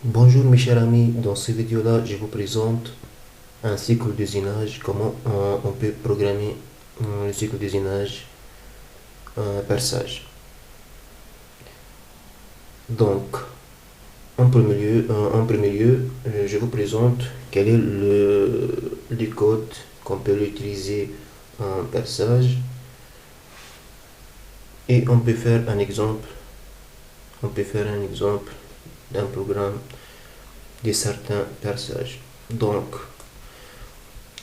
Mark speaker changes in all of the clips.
Speaker 1: Bonjour mes chers amis, dans cette vidéo-là, je vous présente un cycle d'usinage, comment on peut programmer le cycle d'usinage perçage. Donc, en premier lieu, je vous présente quel est le code qu'on peut utiliser en perçage et on peut faire un exemple, d'un programme de certains perçages. Donc,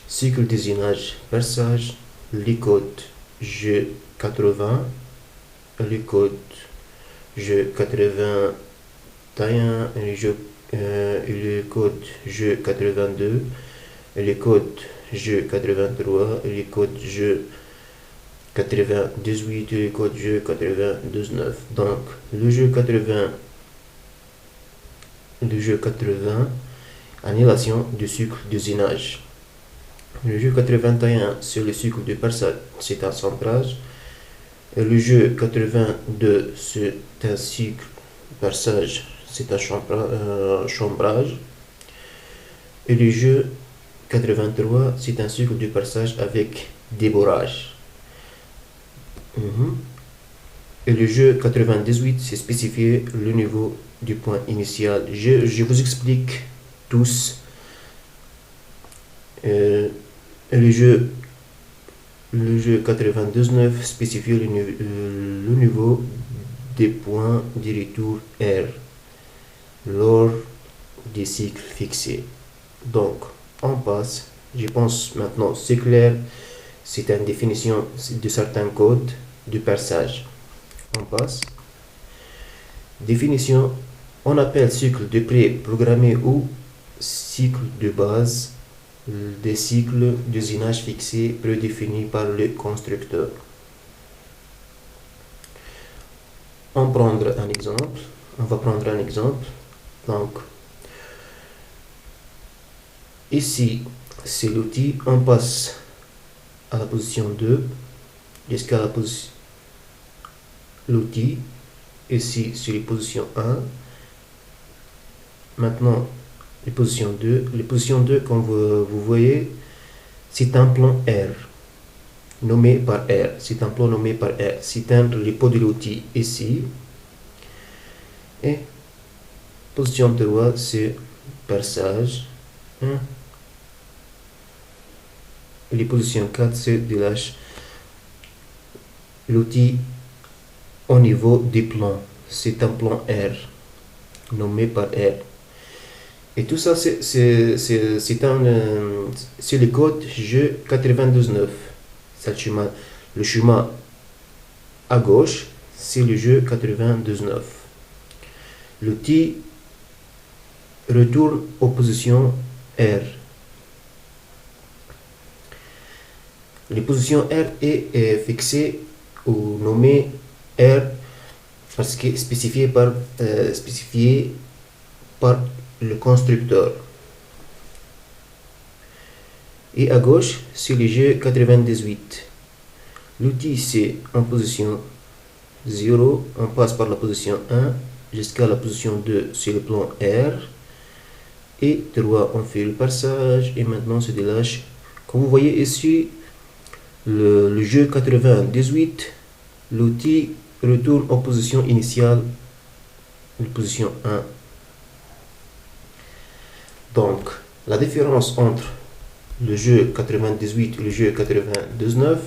Speaker 1: cycle d'usinage perçage, les codes G80, les codes G81, les codes G82, les codes G83, les codes G98 et les codes G99. Donc, le G80, annulation du cycle d'usinage. Le jeu 81, c'est le cycle de perçage, c'est un centrage. Et le jeu 82, c'est un cycle de perçage, c'est un chambrage. Et le jeu 83, c'est un cycle de perçage avec déborrage. Et le jeu 98, c'est spécifier le niveau du point initial. Je vous explique tous. Et le jeu 99 spécifie le niveau des points de retour R lors des cycles fixés. Donc, on passe. Je pense maintenant, c'est clair. C'est une définition de certains codes de perçage. On passe. Définition. On appelle cycle de pré-programmé ou cycle de base des cycles d'usinage fixés prédéfinis par le constructeur. On va prendre un exemple. Donc, ici, c'est l'outil. On passe à la position 2 jusqu'à la position l'outil. Ici, c'est la position 1. Maintenant, les positions 2. Les positions 2, comme vous voyez, c'est un plan R, nommé par R. C'est un plan nommé par R. C'est un repos de l'outil ici. Et position 3, c'est perçage. Et les positions 4, c'est délache l'outil au niveau des plans. C'est un plan R, nommé par R. Et tout ça, c'est le code G99. C'est le chemin à gauche, c'est le jeu 99. L'outil retourne aux positions R. Les positions R est fixée ou nommée R parce que spécifié par le constructeur. Et à gauche, c'est le jeu 98. L'outil, c'est en position 0. On passe par la position 1 jusqu'à la position 2, c'est le plan R. Et 3, on fait le perçage. Et maintenant, se délâche. Comme vous voyez ici, le jeu 98, l'outil retourne en position initiale, la position 1. Donc, la différence entre le jeu 98 et le jeu 99,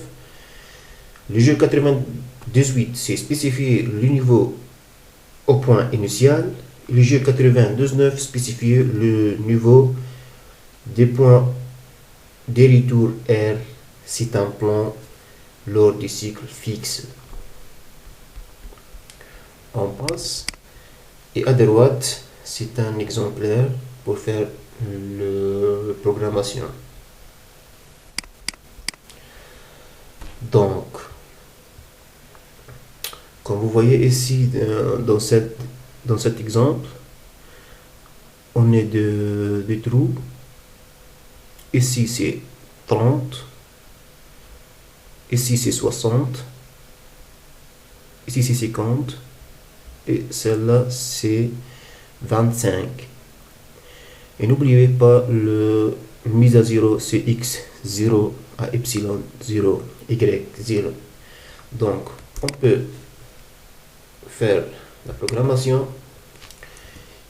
Speaker 1: le jeu 98, c'est spécifier le niveau au point initial. Le jeu 99 spécifie le niveau des points des retours R. C'est un plan lors du cycle fixe. On passe. Et à droite, c'est un exemplaire pour faire la programmation. Donc, comme vous voyez ici dans cet exemple, on est des trous. Ici c'est 30. Ici c'est 60. Ici c'est 50. Et celle-là c'est 25. Et n'oubliez pas le mise à 0, c'est x 0 à epsilon 0, y 0. Donc, on peut faire la programmation.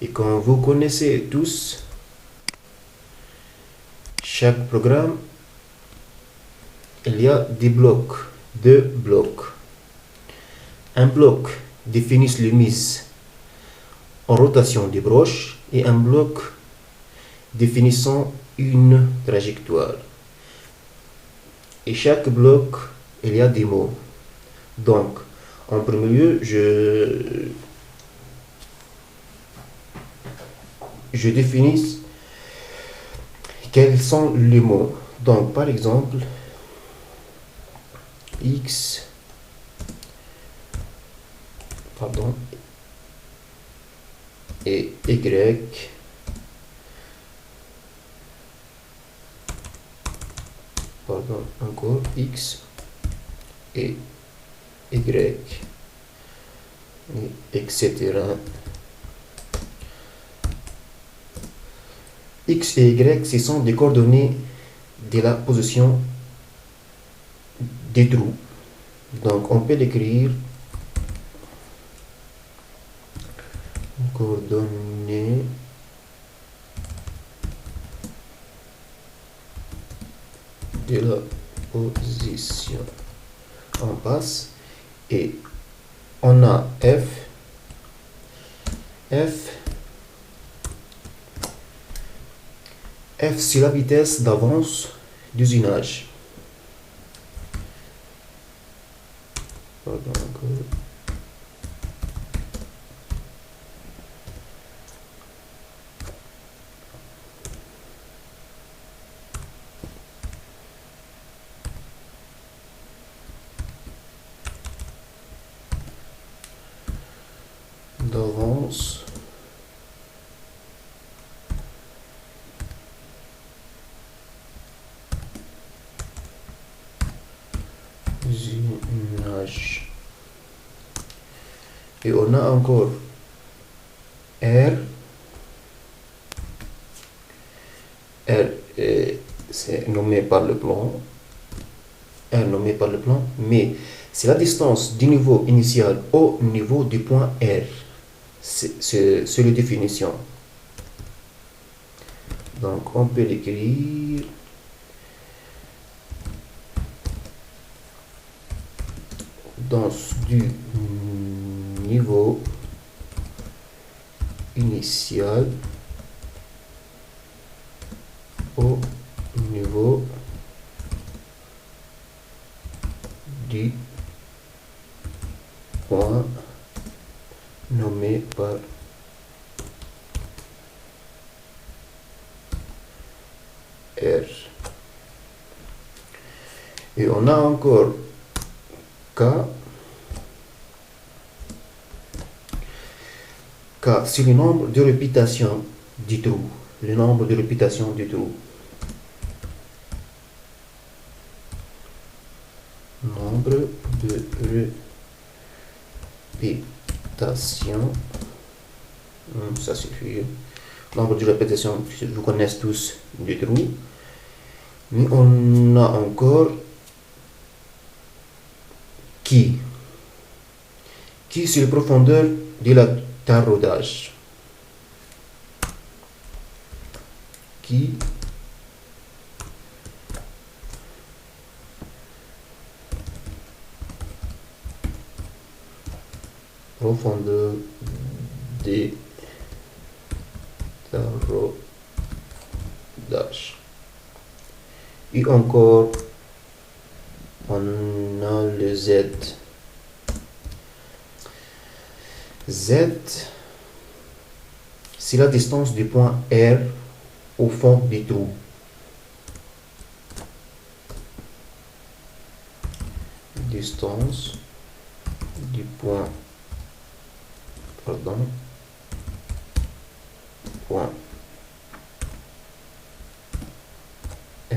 Speaker 1: Et comme vous connaissez tous, chaque programme, il y a des blocs, deux blocs. Un bloc définit les mises en rotation des broches et un bloc définissant une trajectoire. Et chaque bloc, il y a des mots. Donc, en premier lieu, je définis quels sont les mots. Donc, par exemple, x, pardon, et y, pardon, encore x et y, etc. X et y, ce sont des coordonnées de la position des trous. Donc on peut l'écrire coordonnées de la position. On passe et on a F. F, c'est la vitesse d'avance d'usinage. Pardon, encore. D'avance usinage. Et on a encore R. C'est nommé par le plan. R nommé par le plan, mais c'est la distance du niveau initial au niveau du point R. C'est la définition. Donc on peut l'écrire dans du niveau initial au niveau du point nommé par R. Et on a encore K. K, c'est le nombre de répétitions du trou. Le nombre de répétitions du trou. Nombre de répétitions. Ça suffit. Nombre de répétitions, vous connaissez tous du trou. Mais on a encore qui. Qui, c'est la profondeur de la taraudage. Qui profondeur des taraudage. Et encore on a le Z. Z, c'est la distance du point R au fond du trou. Distance du point, pardon, point R,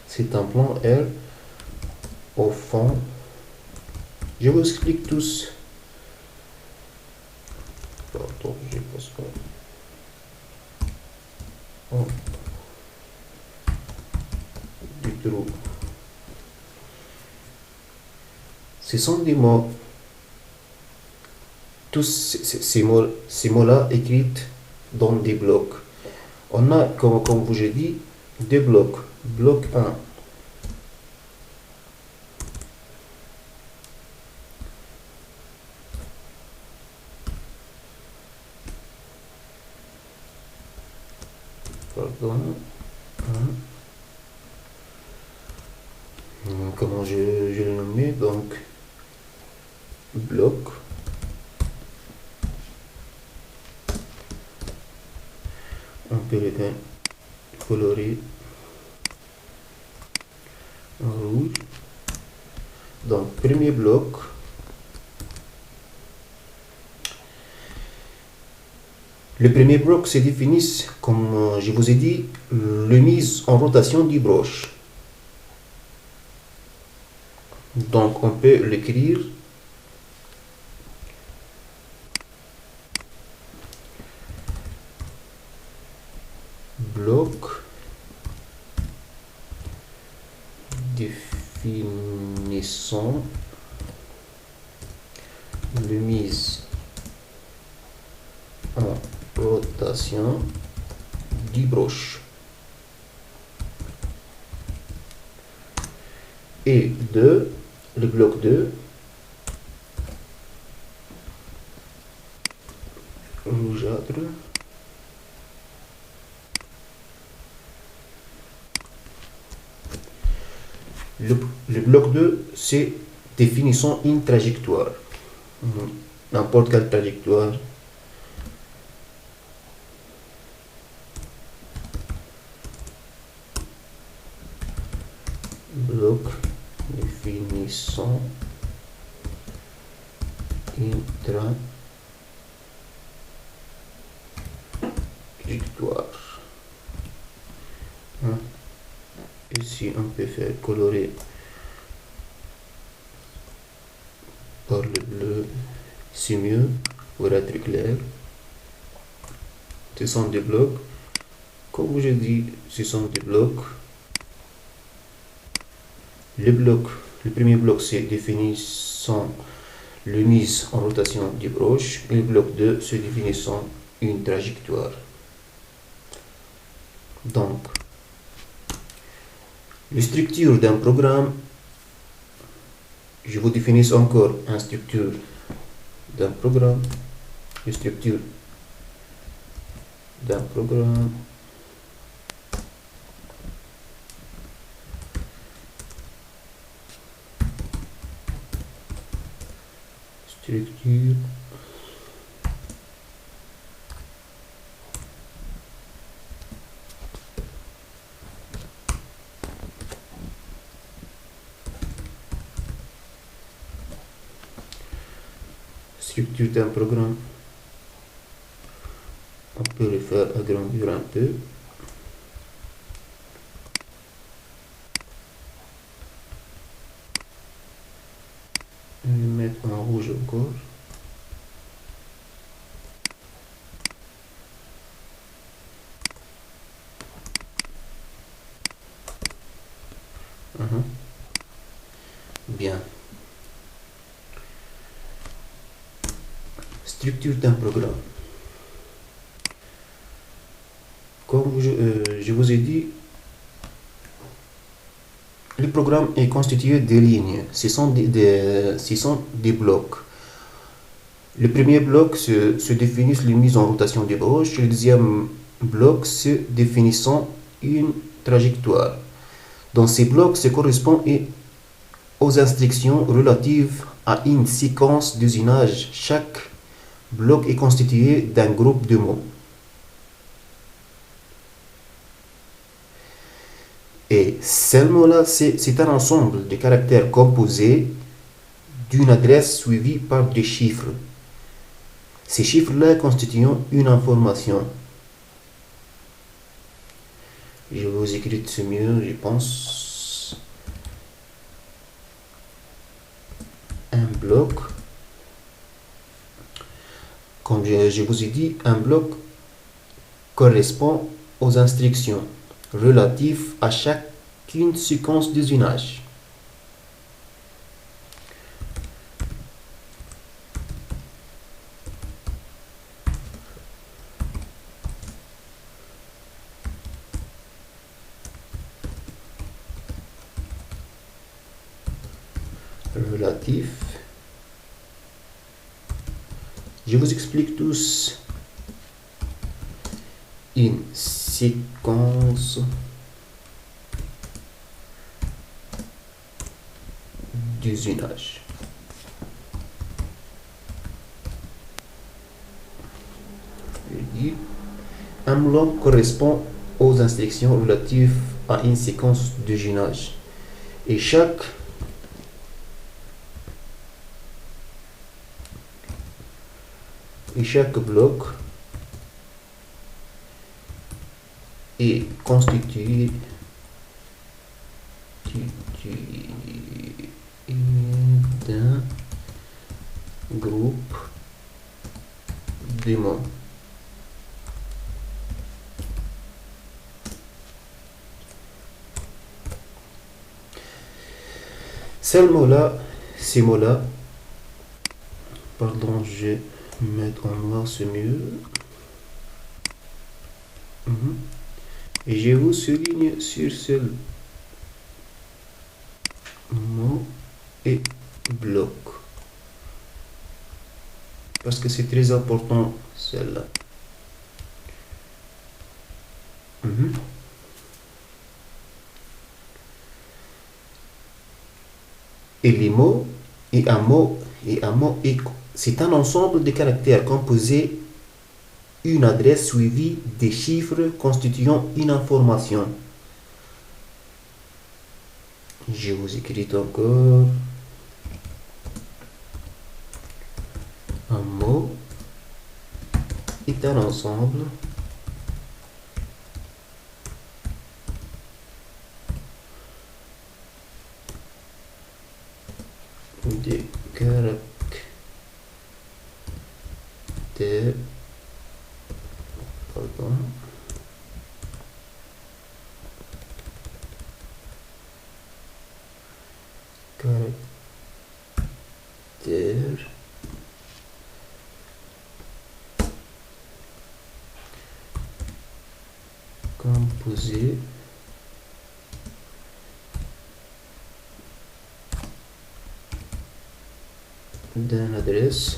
Speaker 1: c'est un plan R au fond. Je vous explique tous. Pardon, j'ai pas ce Oh, du trou. Ce sont des mots. Tous ces mots-là écrits dans des blocs. On a, comme vous j'ai dit, deux blocs. Bloc 1. Pardon. Comment je le nommais? Donc, bloc. On peut le colorer en rouge. Donc, premier bloc. Le premier bloc se définit, comme je vous ai dit, le mise en rotation du broche. Donc, on peut l'écrire bloc définissant le mise en rotation du broche. Et le bloc 2, rougeâtre, le bloc 2, c'est définissant une trajectoire. N'importe quelle trajectoire. Bloc définissant une trajectoire. Ici, on peut faire colorer par le bleu, c'est mieux pour être clair. Ce sont des blocs. Comme je dis, ce sont des blocs. Le premier bloc, c'est définissant le mise en rotation du broche. Et le bloc 2, c'est définissant une trajectoire. Donc, la structure d'un programme, je vous définis encore une structure d'un programme. La structure d'un programme. Structure d'un programme. On peut le faire agrandir un peu. Et le mettre en rouge encore. Bien. Structure d'un programme. Comme je vous ai dit, le programme est constitué de lignes. Ce sont des blocs. Le premier bloc se définit les mises en rotation des broches. Le deuxième bloc se définissant une trajectoire. Dans ces blocs, ce correspond aux instructions relatives à une séquence d'usinage. Chaque bloc est constitué d'un groupe de mots. Et ces mots-là, c'est un ensemble de caractères composés d'une adresse suivie par des chiffres. Ces chiffres-là constituent une information. Je vais vous écrire ce mieux, je pense. Un bloc. Comme je vous ai dit, un bloc correspond aux instructions relatives à chacune séquence d'usinage. Relatif. Je vous explique tous. Une séquence d'usinage. Un bloc correspond aux instructions relatives à une séquence d'usinage. Et chaque bloc est constitué d'un groupe d'éléments. Ces mots-là, pardon, je vais mettre en noir, c'est mieux. Et je vous souligne sur ce mot et bloc. Parce que c'est très important, celle-là. Et les mots, c'est un ensemble de caractères composés une adresse suivie des chiffres constituant une information. Je vous écris encore. Un mot est un ensemble de caractères composés d'une adresse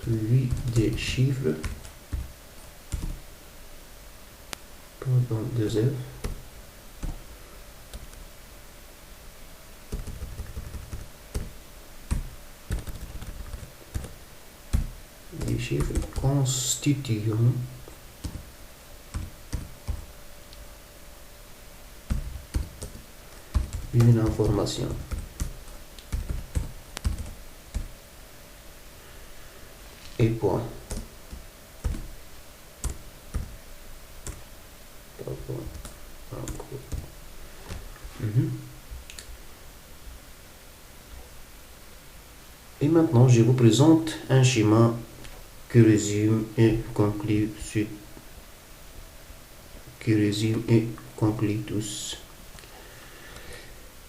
Speaker 1: suivie des chiffres pendant 2 F des chiffres constituant une information. Et point. Et maintenant, je vous présente un schéma qui résume et conclut tous.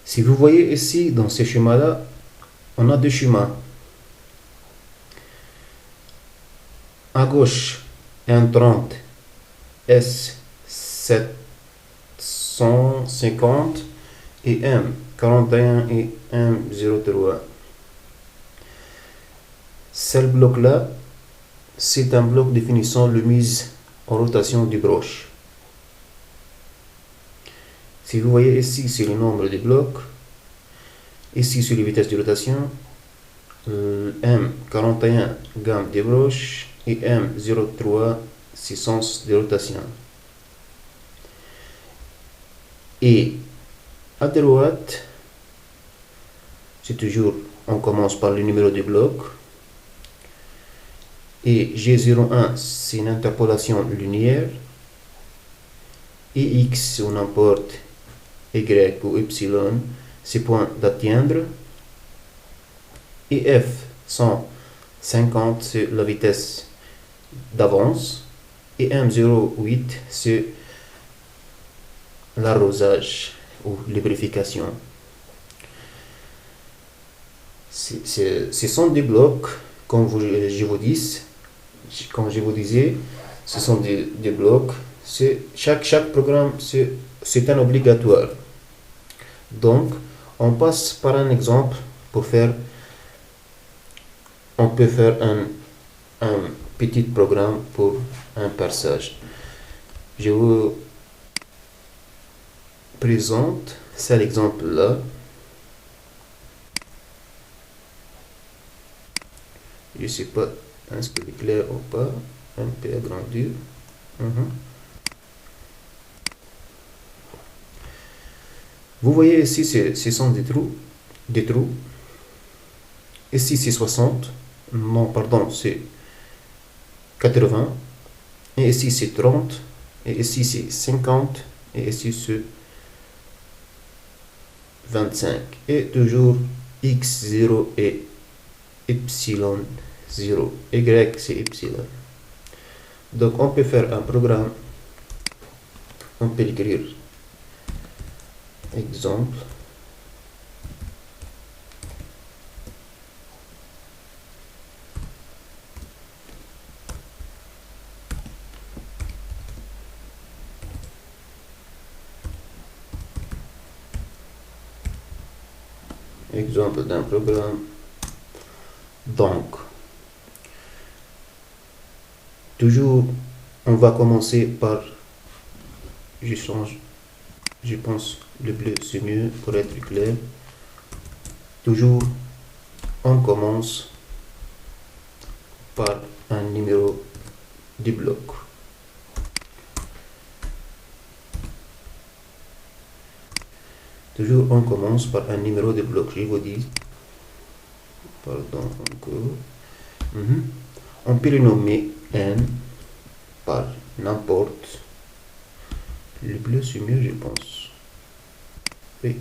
Speaker 1: Si vous voyez ici, dans ce schéma-là, on a 2 schémas. À gauche, M30 S750 et M41 et M03. Ce bloc-là, c'est un bloc définissant le mise en rotation du broche. Si vous voyez ici, c'est le nombre de blocs. Ici, c'est les vitesses de rotation. M41 gamme de broche et M03 c'est sens de rotation. Et à droite, c'est toujours, on commence par le numéro de bloc. Et G01, c'est une interpolation linéaire. Et X, ou n'importe Y ou Y, c'est point d'atteindre. et F 150, c'est la vitesse d'avance, et M08, c'est l'arrosage ou lubrification. Ce sont des blocs, comme je vous disais, ce sont des blocs. Chaque programme, c'est un obligatoire. Donc, on passe par un exemple pour faire. On peut faire un petit programme pour un passage. Je vous présente cet exemple-là. Je ne sais pas est-ce qu'il est clair ou pas. Un peu agrandir. Vous voyez ici, ce sont des trous. Ici, c'est 60. Non, pardon, c'est 80. Et ici, c'est 30. Et ici, c'est 50. Et ici, c'est 25. Et toujours x0 et y0. Y, c'est epsilon. Donc, on peut faire un programme. On peut écrire exemple. Exemple d'un programme. Donc, toujours, on va commencer par, je pense, le bleu c'est mieux pour être clair. Toujours, on commence par un numéro du bloc. Toujours, on commence par un numéro de bloc. Je vous dis, pardon, encore. On peut le nommer n par n'importe. Le bleu c'est mieux, je pense. Oui.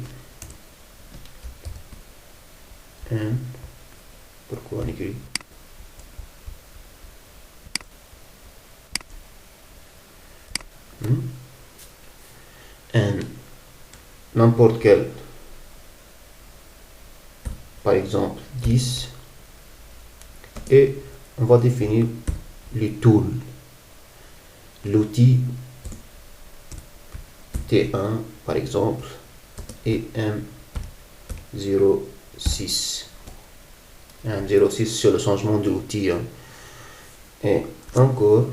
Speaker 1: N. Pourquoi on écrit n. N'importe quel. Par exemple 10. Et on va définir le tool. L'outil T1 par exemple et M06. M06 c'est le changement de l'outil. Et encore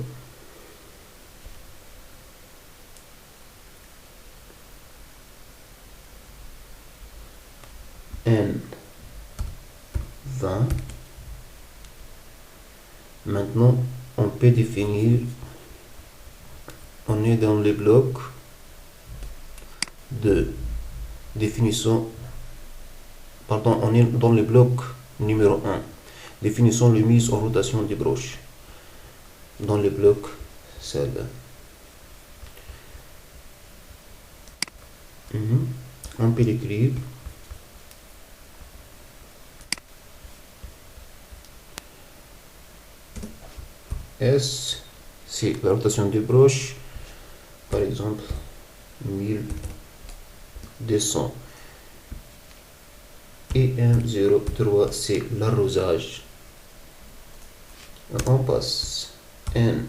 Speaker 1: N20. Maintenant on peut définir, on est dans les blocs de définition, pardon, on est dans le bloc numéro 1. Définissons les mises en rotation des broches. Dans le bloc, celle-là. On peut l'écrire. S, c'est la rotation des broches. Par exemple, 1200. Et M03, c'est l'arrosage. On passe N30,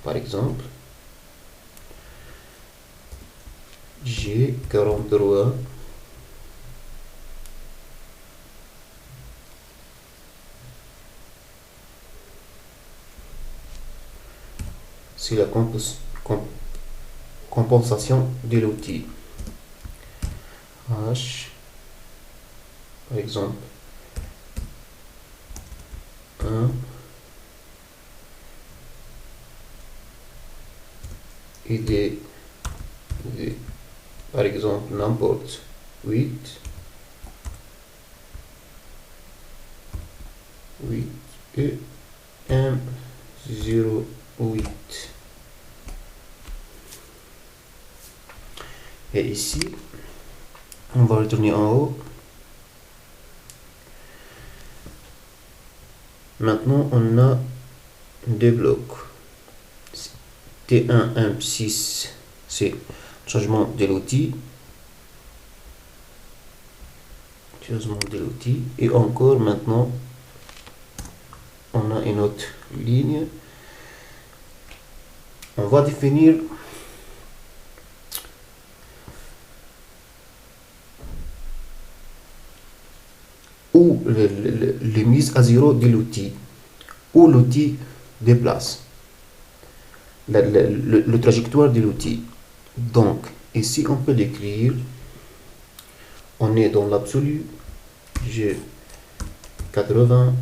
Speaker 1: par exemple. G43. C'est la compensation de l'outil. H, par exemple, 1 et des par exemple, n'importe 8 et M08. Et ici, on va retourner en haut. Maintenant, on a deux blocs. T1, M6, c'est changement de l'outil. Changement de l'outil. Et encore, maintenant, on a une autre ligne. On va définir où les mises à zéro de l'outil, où l'outil déplace, le trajectoire de l'outil. Donc, ici, on peut l'écrire, on est dans l'absolu, j'ai 80,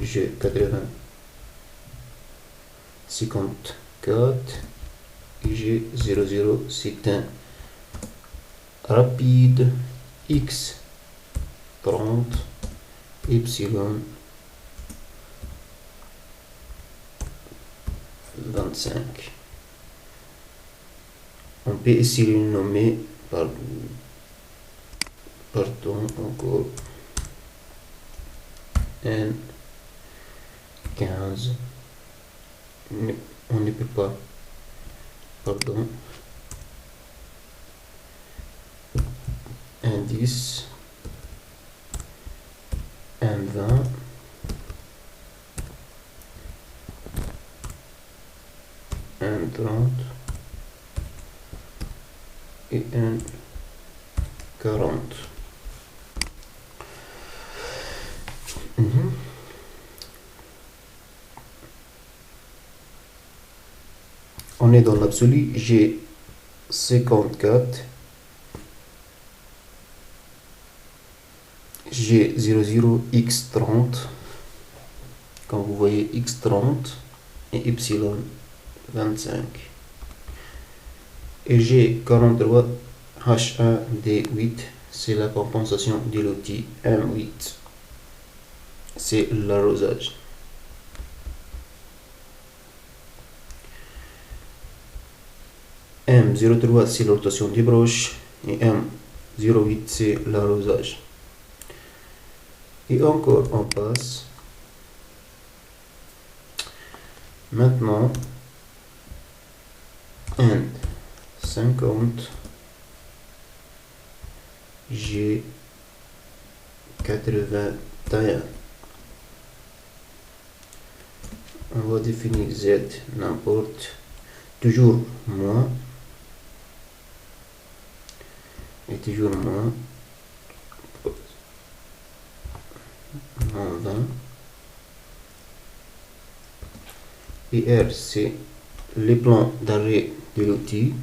Speaker 1: j'ai 80, 54, et j'ai 00, c'est un rapide, x 30, y 25. On peut ici le nommer pardon, encore n 15. On ne peut pas, pardon, n 10, n 20, n 30 et n 40. On est dans l'absolu, j'ai 54, j'ai 00 x30, comme vous voyez x30 et y 25, et j'ai 43 H1D8, c'est la compensation de l'outil M8, c'est l'arrosage. M03 c'est la rotation des broches et M08 c'est l'arrosage. Et encore on passe. Maintenant N50, G 81. On va définir Z n'importe, toujours moins, et toujours moins 20. Et R c'est les plans d'arrêt de l'outil,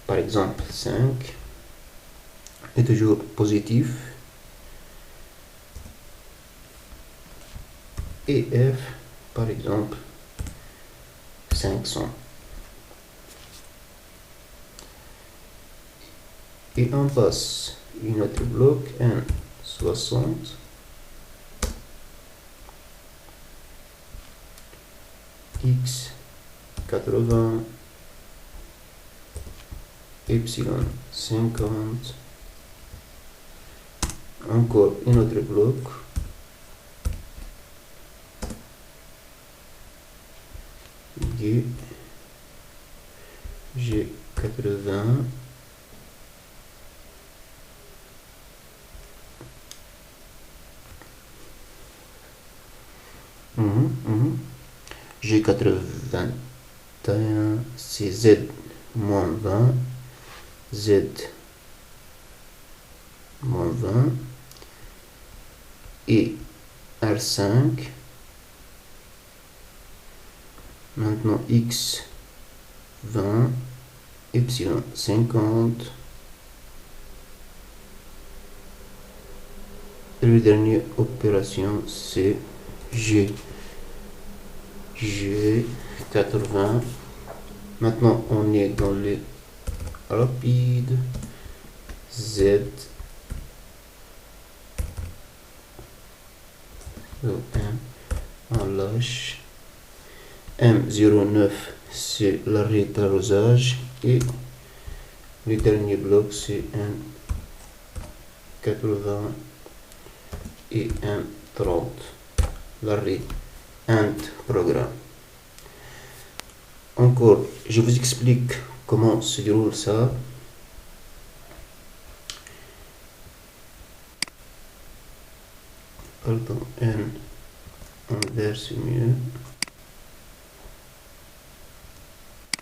Speaker 1: par exemple 5, est toujours positif, et F par exemple 500. Et on passe une autre bloc N60, X 80, Y 50, encore un autre bloc, G 80, G 81, c'est Z moins 20, Z moins 20, et R5, maintenant X 20, Y 50, et la dernière opération c'est G 80. Maintenant on est dans les rapides, Z on lâche, M09 c'est l'arrêt d'arrosage et le dernier bloc c'est M80 et M30, l'arrêt end programme. Encore, je vous explique comment se déroule ça. Pardon, N envers c'est mieux.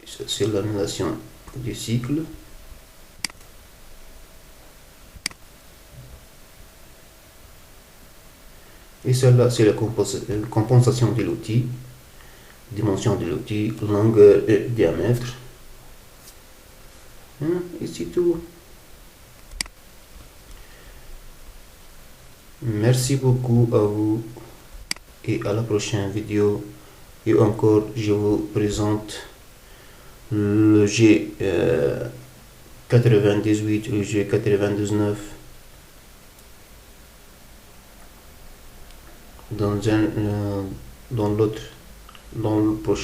Speaker 1: Ça c'est l'annulation du cycle. Et celle-là c'est la compensation de l'outil, dimension de l'outil, longueur et diamètre. Et c'est tout. Merci beaucoup à vous et à la prochaine vidéo. Et encore, je vous présente le G98 et le G99 dans le prochain.